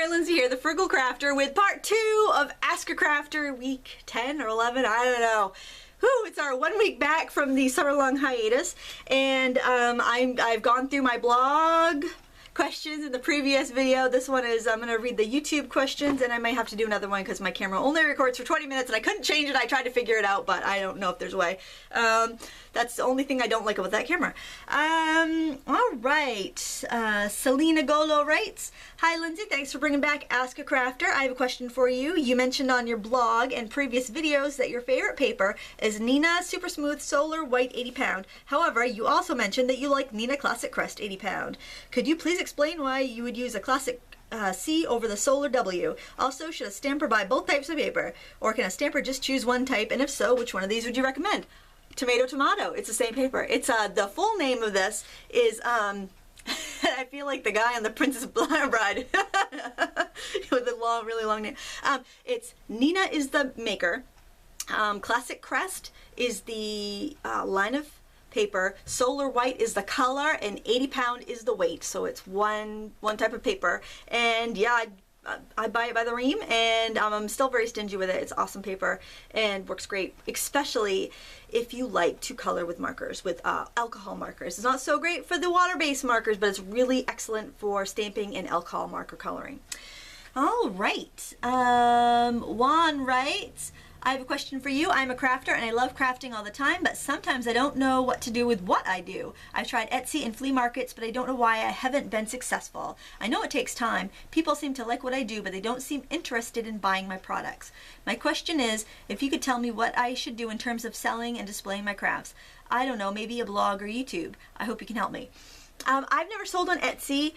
there, Lindsay here, the Frugal Crafter, with part 2 of Ask a Crafter, week 10 or 11, I don't know. Whew, it's our 1 week back from the summer-long hiatus, and I've gone through my blog questions in the previous video. This one is, I'm going to read the YouTube questions, and I might have to do another one because my camera only records for 20 minutes and I couldn't change it. I tried to figure it out, but I don't know if there's a way. That's the only thing I don't like about that camera. Alright, Selena Golo writes, "Hi Lindsay, thanks for bringing back Ask a Crafter. I have a question for you. You mentioned on your blog and previous videos that your favorite paper is Nina Super Smooth Solar White 80 pound. However, you also mentioned that you like Nina Classic Crest 80 pound. Could you please explain why you would use a Classic C over the Solar W? Also, should a stamper buy both types of paper? Or can a stamper just choose one type? And if so, which one of these would you recommend?" Tomato, tomato. It's the same paper. It's the full name of this is I feel like the guy on the Princess Bride with the long, really long name. It's Nina is the maker. Classic Crest is the line of paper. Solar White is the color, and 80 pound is the weight. So it's one type of paper. And yeah, I buy it by the ream, and I'm still very stingy with it. It's awesome paper and works great, especially if you like to color with markers, with alcohol markers. It's not so great for the water-based markers, but it's really excellent for stamping and alcohol marker coloring. All right, Juan writes, "I have a question for you. I'm a crafter and I love crafting all the time, but sometimes I don't know what to do with what I do. I've tried Etsy and flea markets, but I don't know why I haven't been successful. I know it takes time. People seem to like what I do, but they don't seem interested in buying my products. My question is, if you could tell me what I should do in terms of selling and displaying my crafts. I don't know, maybe a blog or YouTube. I hope you can help me." I've never sold on Etsy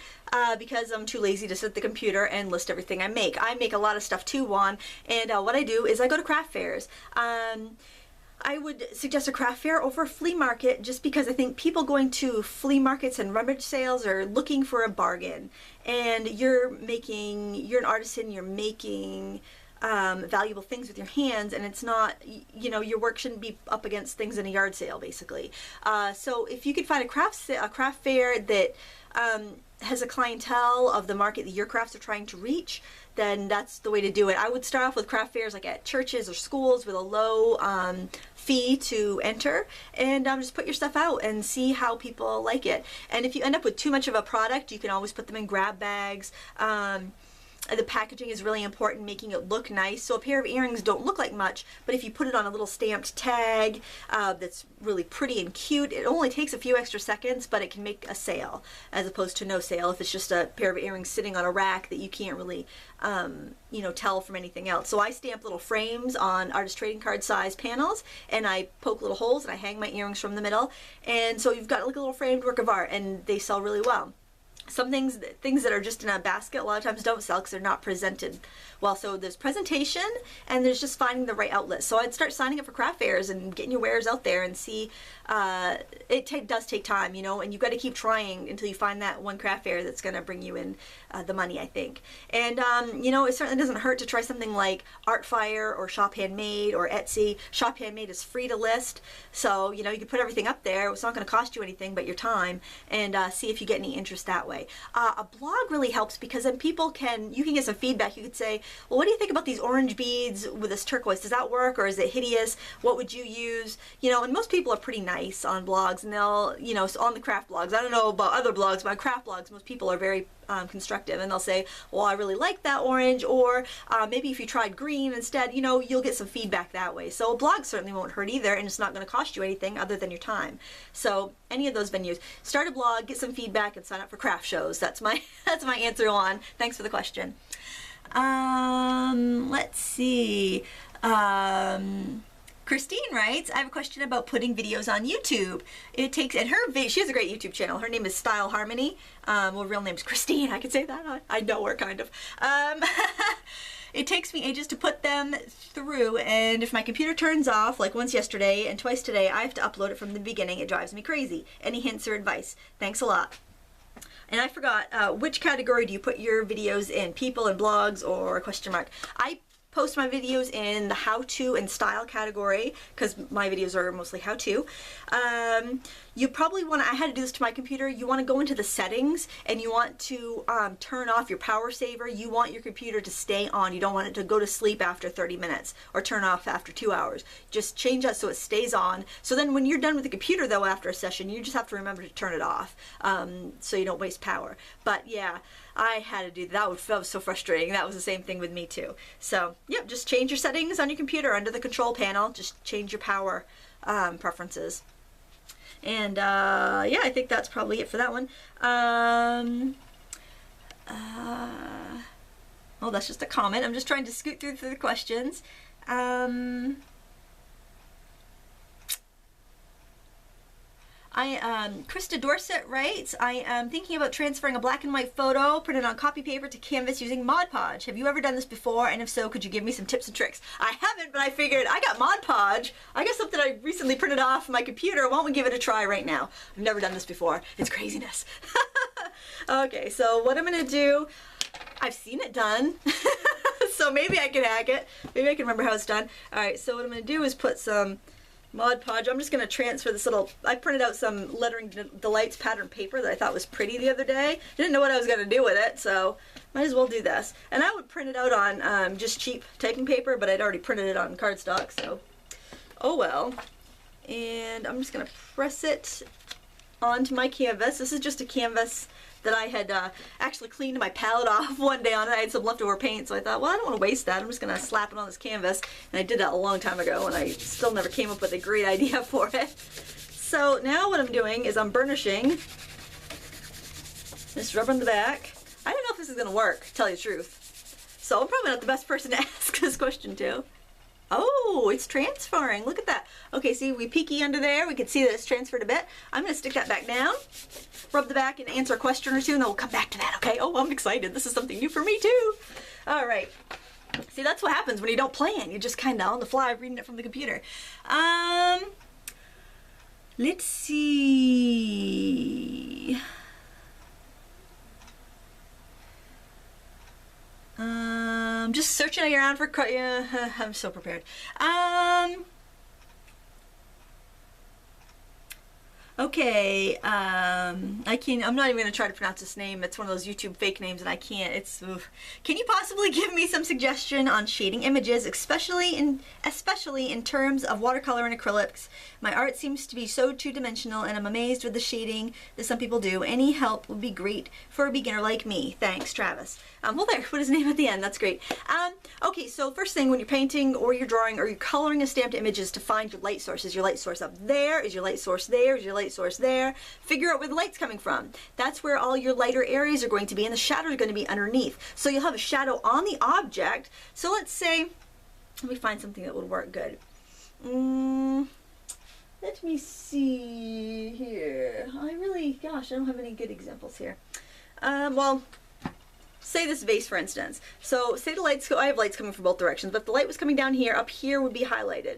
because I'm too lazy to sit at the computer and list everything I make. I make a lot of stuff too, Juan, and what I do is I go to craft fairs. I would suggest a craft fair over a flea market just because I think people going to flea markets and rummage sales are looking for a bargain. And you're an artisan, you're making valuable things with your hands, and it's not, you know, your work shouldn't be up against things in a yard sale, basically. So if you could find a craft fair that has a clientele of the market that your crafts are trying to reach, then that's the way to do it. I would start off with craft fairs like at churches or schools with a low fee to enter, and just put your stuff out and see how people like it. And if you end up with too much of a product, you can always put them in grab bags. The packaging is really important, making it look nice. So a pair of earrings don't look like much, but if you put it on a little stamped tag that's really pretty and cute, it only takes a few extra seconds, but it can make a sale as opposed to no sale if it's just a pair of earrings sitting on a rack that you can't really you know, tell from anything else. So I stamp little frames on artist trading card size panels, and I poke little holes and I hang my earrings from the middle, and so you've got like a little framed work of art, and they sell really well. Some things that are just in a basket a lot of times don't sell because they're not presented well. So there's presentation, and there's just finding the right outlet. So I'd start signing up for craft fairs and getting your wares out there and see. It does take time, you know, and you've got to keep trying until you find that one craft fair that's going to bring you in the money, I think. And you know, it certainly doesn't hurt to try something like Artfire or Shop Handmade or Etsy. Shop Handmade is free to list, so you know you can put everything up there. It's not going to cost you anything but your time, and see if you get any interest that way. A blog really helps because then you can get some feedback. You could say, well, what do you think about these orange beads with this turquoise? Does that work, or is it hideous? What would you use? You know, and most people are pretty nice on blogs, and they'll, you know, on the craft blogs. I don't know about other blogs, but on craft blogs, most people are very constructive, and they'll say, well, I really like that orange, or maybe if you tried green instead, you know, you'll get some feedback that way. So a blog certainly won't hurt either, and it's not going to cost you anything other than your time. So any of those venues, start a blog, get some feedback, and sign up for craft shows. That's my answer on. Thanks for the question. Let's see. Christine writes, "I have a question about putting videos on YouTube. She has a great YouTube channel. Her name is Style Harmony. Well, real name's Christine. I can say that. I know her, kind of. It takes me ages to put them through, and if my computer turns off, like once yesterday and twice today, I have to upload it from the beginning. It drives me crazy. Any hints or advice? Thanks a lot." And I forgot, which category do you put your videos in? People and blogs or question mark? I post my videos in the how-to and style category, because my videos are mostly how-to. You probably want to, I had to do this to my computer, you want to go into the settings and you want to turn off your power saver. You want your computer to stay on. You don't want it to go to sleep after 30 minutes or turn off after 2 hours. Just change that so it stays on. So then when you're done with the computer though after a session, you just have to remember to turn it off so you don't waste power. But yeah, I had to do that. That was so frustrating. That was the same thing with me too. So yep, just change your settings on your computer under the control panel. Just change your power preferences. And yeah, I think that's probably it for that one. Oh, that's just a comment. I'm just trying to scoot through the questions. Krista Dorset writes, I am thinking about transferring a black and white photo printed on copy paper to canvas using Mod Podge. Have you ever done this before? And if so, could you give me some tips and tricks? I haven't, but I figured I got Mod Podge. I got something I recently printed off my computer. Why don't we give it a try right now? I've never done this before. It's craziness. Okay, so what I'm going to do, I've seen it done. So maybe I can hack it. Maybe I can remember how it's done. All right, so what I'm going to do is put some Mod Podge. I'm just going to transfer this little, I printed out some Lettering Delights pattern paper that I thought was pretty the other day. Didn't know what I was going to do with it, so might as well do this. And I would print it out on just cheap typing paper, but I'd already printed it on cardstock, so oh well. And I'm just going to press it onto my canvas. This is just a canvas that I had actually cleaned my palette off one day on it. I had some leftover paint, so I thought, well, I don't want to waste that. I'm just going to slap it on this canvas. And I did that a long time ago, and I still never came up with a great idea for it. So now what I'm doing is I'm burnishing. Just rub on the back. I don't know if this is going to work, to tell you the truth. So I'm probably not the best person to ask this question to. Oh, it's transferring. Look at that. Okay, see, we peeky under there. We can see that it's transferred a bit. I'm going to stick that back down, rub the back, and answer a question or two, and then we'll come back to that, okay? Oh, I'm excited. This is something new for me, too. All right. See, that's what happens when you don't plan. You're just kind of on the fly reading it from the computer. Let's see. Just searching around for, yeah, I'm so prepared. Okay, I'm not even going to try to pronounce this name. It's one of those YouTube fake names and I can't. It's, oof. Can you possibly give me some suggestion on shading images, especially in terms of watercolor and acrylics? My art seems to be so two-dimensional and I'm amazed with the shading that some people do. Any help would be great for a beginner like me. Thanks, Travis. Well, there, put his name at the end. That's great. Okay, so first thing when you're painting or you're drawing or you're coloring a stamped image is to find your light source. Is your light source up there? Is your light source there? Is your light source there? Figure out where the light's coming from. That's where all your lighter areas are going to be and the shadows are going to be underneath. So you'll have a shadow on the object. So let's say, let me find something that would work good. Let me see here. Gosh, I don't have any good examples here. Well, say this vase for instance. So say the lights, I have lights coming from both directions, but if the light was coming down here, up here would be highlighted.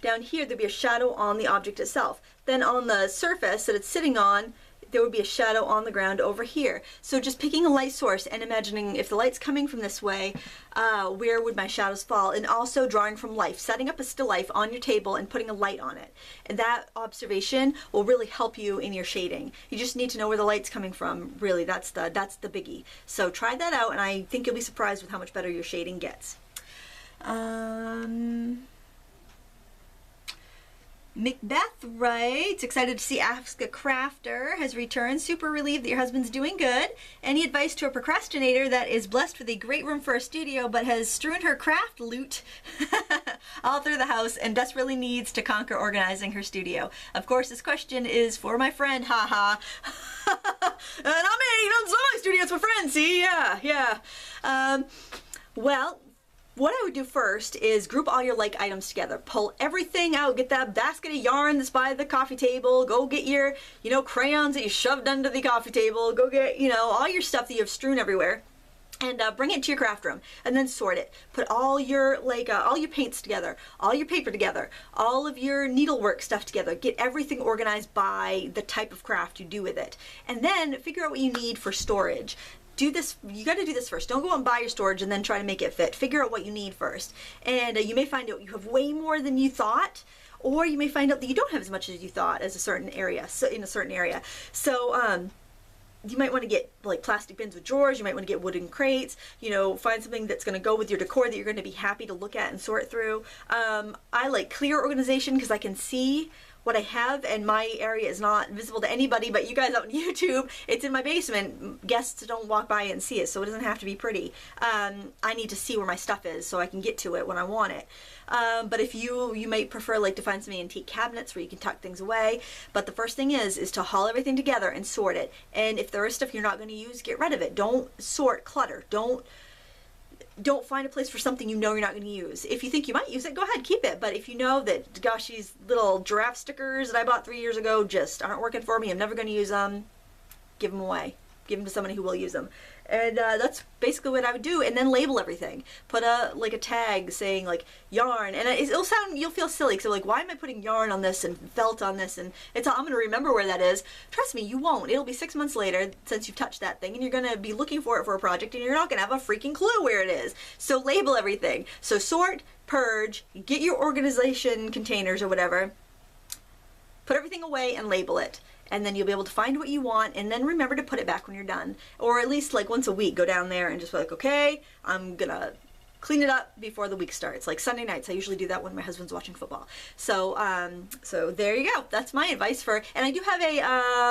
Down here there'd be a shadow on the object itself. Then on the surface that it's sitting on, there would be a shadow on the ground over here. So just picking a light source and imagining if the light's coming from this way, where would my shadows fall? And also drawing from life, setting up a still life on your table and putting a light on it. And that observation will really help you in your shading. You just need to know where the light's coming from. Really, that's the biggie. So try that out and I think you'll be surprised with how much better your shading gets. Macbeth writes, excited to see Ask a Crafter has returned. Super relieved that your husband's doing good. Any advice to a procrastinator that is blessed with a great room for a studio but has strewn her craft loot all through the house and desperately needs to conquer organizing her studio? Of course, this question is for my friend, haha. Not me, don't sell my studio, it's for friends, see? Yeah. Well, what I would do first is group all your like items together. Pull everything out. Get that basket of yarn that's by the coffee table. Go get your, crayons that you shoved under the coffee table. Go get, all your stuff that you have strewn everywhere. And bring it to your craft room and then sort it. Put all your all your paints together, all your paper together, all of your needlework stuff together. Get everything organized by the type of craft you do with it. And then figure out what you need for storage. do this, you got to do this first. Don't go out and buy your storage and then try to make it fit. Figure out what you need first. And you may find out you have way more than you thought, or you may find out that you don't have as much as you thought as a certain area, so in a certain area. So you might want to get like plastic bins with drawers, you might want to get wooden crates, you know, find something that's going to go with your decor that you're going to be happy to look at and sort through. I like clear organization because I can see what I have, and my area is not visible to anybody but you guys out on YouTube. It's in my basement. Guests don't walk by and see it, so it doesn't have to be pretty. I need to see where my stuff is so I can get to it when I want it. But if you might prefer like to find some antique cabinets where you can tuck things away. But the first thing is to haul everything together and sort it. And if there is stuff you're not going to use, get rid of it. Don't sort clutter. Don't find a place for something you know you're not going to use. If you think you might use it, go ahead, keep it. But if you know that, gosh, these little giraffe stickers that I bought 3 years ago just aren't working for me, I'm never going to use them, give them away. Give them to somebody who will use them. And that's basically what I would do. And then label everything. Put like a tag saying like yarn. And it'll sound, you'll feel silly because like, why am I putting yarn on this and felt on this? And it's all, I'm going to remember where that is. Trust me, you won't. It'll be 6 months later since you've touched that thing, and you're going to be looking for it for a project, and you're not going to have a freaking clue where it is. So label everything. So sort, purge, get your organization containers or whatever, put everything away and label it. And then you'll be able to find what you want, and then remember to put it back when you're done. Or at least like once a week, go down there and just be like, okay, I'm gonna clean it up before the week starts. Like Sunday nights, I usually do that when my husband's watching football. So so there you go. That's my advice for, and I do have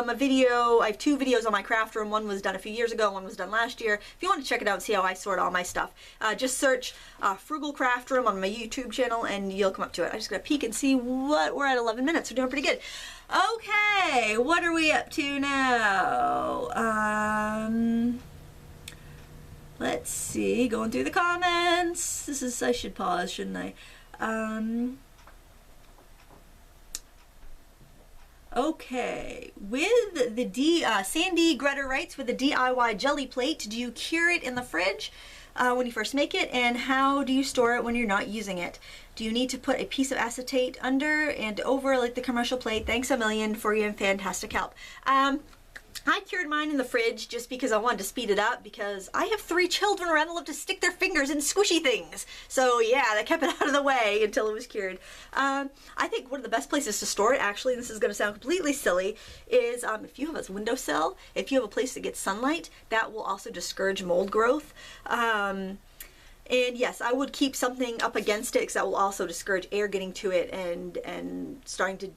a video, I have 2 videos on my craft room. One was done a few years ago, one was done last year. If you want to check it out and see how I sort all my stuff, just search Frugal Craft Room on my YouTube channel and you'll come up to it. I just gotta peek and see what, we're at 11 minutes. We're doing pretty good. Okay, what are we up to now? Let's see, going through the comments. This is, I should pause, shouldn't I? Okay, with the Sandy Greta writes, with the DIY jelly plate, do you cure it in the fridge when you first make it, and how do you store it when you're not using it? Do you need to put a piece of acetate under and over like the commercial plate? Thanks a million for your fantastic help. I cured mine in the fridge just because I wanted to speed it up, because I have 3 children around that love to stick their fingers in squishy things. So yeah, that kept it out of the way until it was cured. I think one of the best places to store it, actually, and this is going to sound completely silly, is if you have a windowsill, if you have a place that gets sunlight, that will also discourage mold growth. And yes, I would keep something up against it because that will also discourage air getting to it and starting to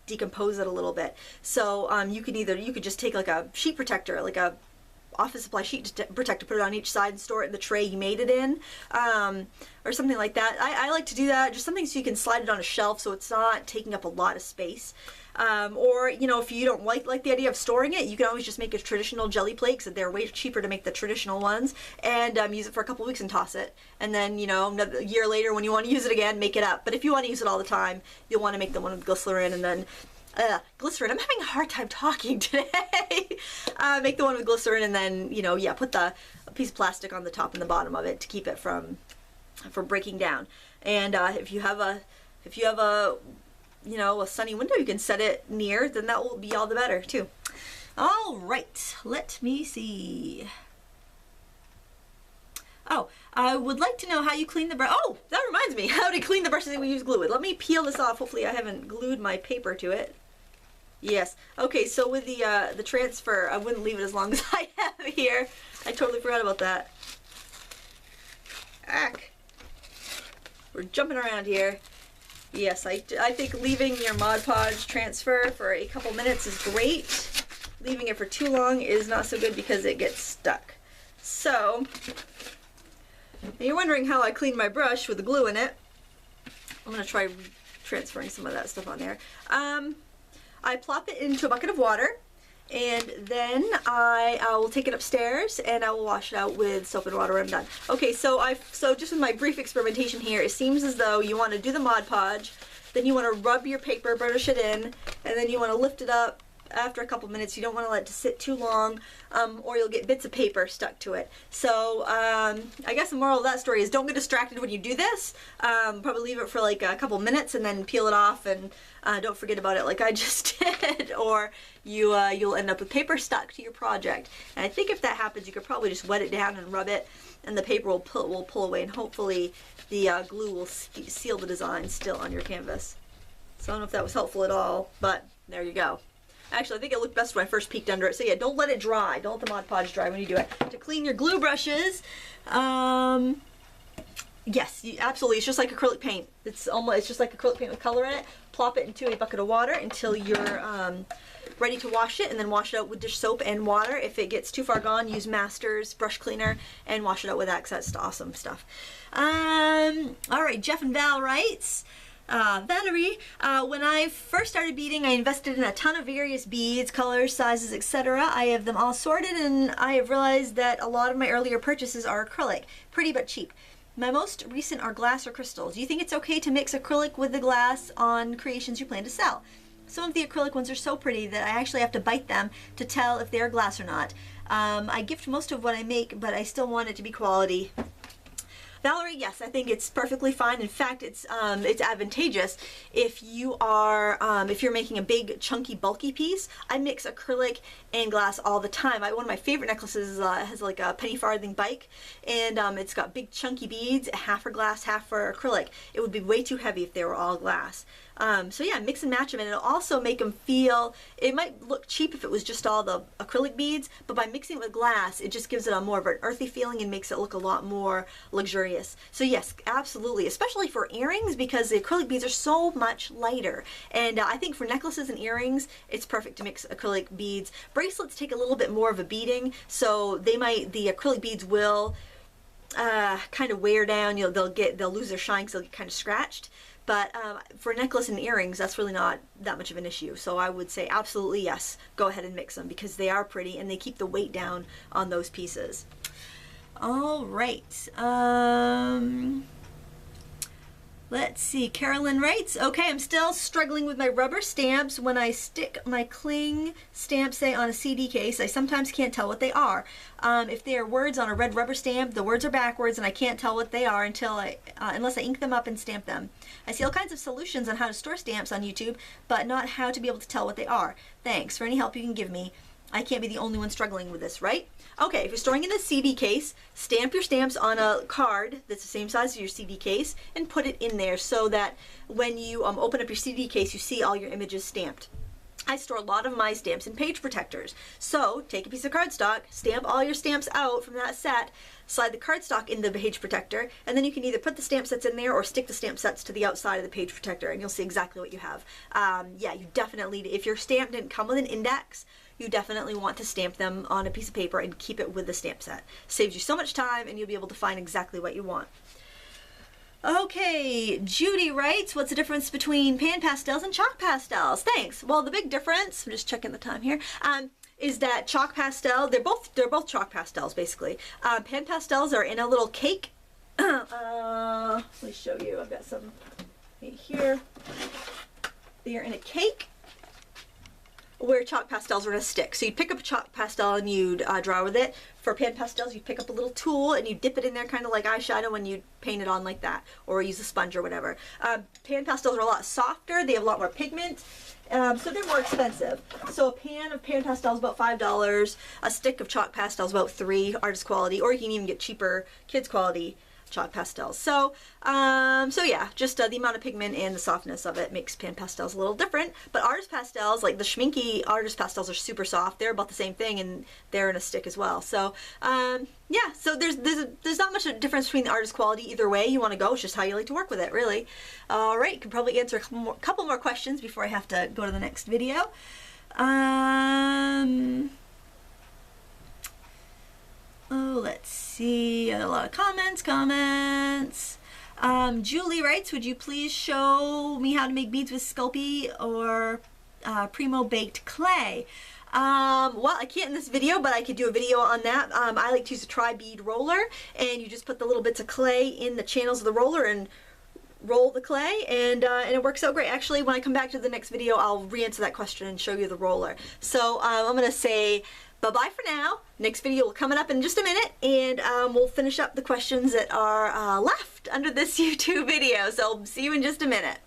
decompose it a little bit. So you could just take like a sheet protector, like a office supply sheet protector, put it on each side and store it in the tray you made it in, or something like that. I like to do that, just something so you can slide it on a shelf so it's not taking up a lot of space. Or, you know, if you don't like the idea of storing it, you can always just make a traditional jelly plate, because they're way cheaper to make the traditional ones, and use it for a couple weeks and toss it. And then, you know, a year later when you want to use it again, make it up. But if you want to use it all the time, you'll want to make the one with glycerin, and then glycerin. I'm having a hard time talking today. Make the one with glycerin, and then, you know, yeah, put a piece of plastic on the top and the bottom of it to keep it from breaking down. And if you have a you know, a sunny window you can set it near, then that will be all the better too. All right, let me see. Oh, I would like to know how you clean the brush. Oh, that reminds me, how to clean the brushes that we use glue with. Let me peel this off. Hopefully I haven't glued my paper to it. Yes. Okay, so with the transfer, I wouldn't leave it as long as I have here. I totally forgot about that. Ack. We're jumping around here. Yes, I think leaving your Mod Podge transfer for a couple minutes is great. Leaving it for too long is not so good because it gets stuck. So, you're wondering how I clean my brush with the glue in it. I'm going to try transferring some of that stuff on there. I plop it into a bucket of water, and then I will take it upstairs and I will wash it out with soap and water when I'm done. Okay, so just with my brief experimentation here, it seems as though you want to do the Mod Podge, then you want to rub your paper, burnish it in, and then you want to lift it up after a couple minutes. You don't want to let it sit too long, or you'll get bits of paper stuck to it. So I guess the moral of that story is don't get distracted when you do this. Probably leave it for like a couple minutes and then peel it off, and don't forget about it like I just did, or you'll end up with paper stuck to your project. And I think if that happens, you could probably just wet it down and rub it, and the paper will pull away, and hopefully the glue will seal the design still on your canvas. So I don't know if that was helpful at all, but there you go. Actually, I think it looked best when I first peeked under it. So yeah, don't let it dry. Don't let the Mod Podge dry when you do it. To clean your glue brushes, yes, absolutely. It's just like acrylic paint. It's just like acrylic paint with color in it. Plop it into a bucket of water until you're ready to wash it, and then wash it out with dish soap and water. If it gets too far gone, use Master's brush cleaner and wash it out with that, because that's awesome stuff. All right, Jeff and Val writes, Valerie, when I first started beading, I invested in a ton of various beads, colors, sizes, etc. I have them all sorted, and I have realized that a lot of my earlier purchases are acrylic, pretty but cheap. My most recent are glass or crystals. Do you think it's okay to mix acrylic with the glass on creations you plan to sell? Some of the acrylic ones are so pretty that I actually have to bite them to tell if they're glass or not. I gift most of what I make, but I still want it to be quality. Valerie, yes, I think it's perfectly fine. In fact, it's advantageous if you're making a big, chunky, bulky piece. I mix acrylic and glass all the time. One of my favorite necklaces has like a penny farthing bike, and it's got big, chunky beads, half for glass, half for acrylic. It would be way too heavy if they were all glass. So yeah, mix and match them, and it'll also make them feel, it might look cheap if it was just all the acrylic beads, but by mixing it with glass, it just gives it a more of an earthy feeling and makes it look a lot more luxurious. So yes, absolutely, especially for earrings, because the acrylic beads are so much lighter. And I think for necklaces and earrings, it's perfect to mix acrylic beads. Bracelets take a little bit more of a beating, so the acrylic beads will kind of wear down. They'll lose their shine because they'll get kind of scratched. But for necklace and earrings, that's really not that much of an issue. So I would say absolutely yes, go ahead and mix them, because they are pretty and they keep the weight down on those pieces. All right. Let's see, Carolyn writes, okay, I'm still struggling with my rubber stamps. When I stick my cling stamp, say, on a CD case, I sometimes can't tell what they are. If they are words on a red rubber stamp, the words are backwards and I can't tell what they are unless I ink them up and stamp them. I see all kinds of solutions on how to store stamps on YouTube, but not how to be able to tell what they are. Thanks for any help you can give me. I can't be the only one struggling with this, right? Okay, if you're storing in a CD case, stamp your stamps on a card that's the same size as your CD case and put it in there so that when you open up your CD case, you see all your images stamped. I store a lot of my stamps in page protectors. So take a piece of cardstock, stamp all your stamps out from that set, slide the cardstock in the page protector, and then you can either put the stamp sets in there or stick the stamp sets to the outside of the page protector, and you'll see exactly what you have. Yeah, you definitely, if your stamp didn't come with an index, you definitely want to stamp them on a piece of paper and keep it with the stamp set. Saves you so much time, and you'll be able to find exactly what you want. Okay, Judy writes, what's the difference between pan pastels and chalk pastels? Thanks. Well, the big difference, I'm just checking the time here, is that chalk pastel, they're both chalk pastels basically. Pan pastels are in a little cake. Let me show you. I've got some right here. They are in a cake, where chalk pastels are in a stick. So you'd pick up a chalk pastel and you'd draw with it. For pan pastels, you'd pick up a little tool and you dip it in there kind of like eyeshadow and you'd paint it on like that, or use a sponge or whatever. Pan pastels are a lot softer, they have a lot more pigment, so they're more expensive. So a pan of pan pastels is about $5, a stick of chalk pastels about $3, artist quality, or you can even get cheaper kids quality chalk pastels. So yeah, just the amount of pigment and the softness of it makes pan pastels a little different. But artist pastels, like the Schminky artist pastels, are super soft. They're about the same thing, and they're in a stick as well. So yeah, so there's not much of a difference between the artist quality either way you want to go. It's just how you like to work with it, really. All right, can probably answer a couple more questions before I have to go to the next video. Oh, let's see, a lot of comments. Julie writes, would you please show me how to make beads with Sculpey or Primo baked clay? Well, I can't in this video, but I could do a video on that. I like to use a tri-bead roller, and you just put the little bits of clay in the channels of the roller and roll the clay, and it works out great. Actually, when I come back to the next video, I'll re-answer that question and show you the roller. So I'm gonna say bye-bye for now. Next video will coming up in just a minute, and we'll finish up the questions that are left under this YouTube video. So see you in just a minute.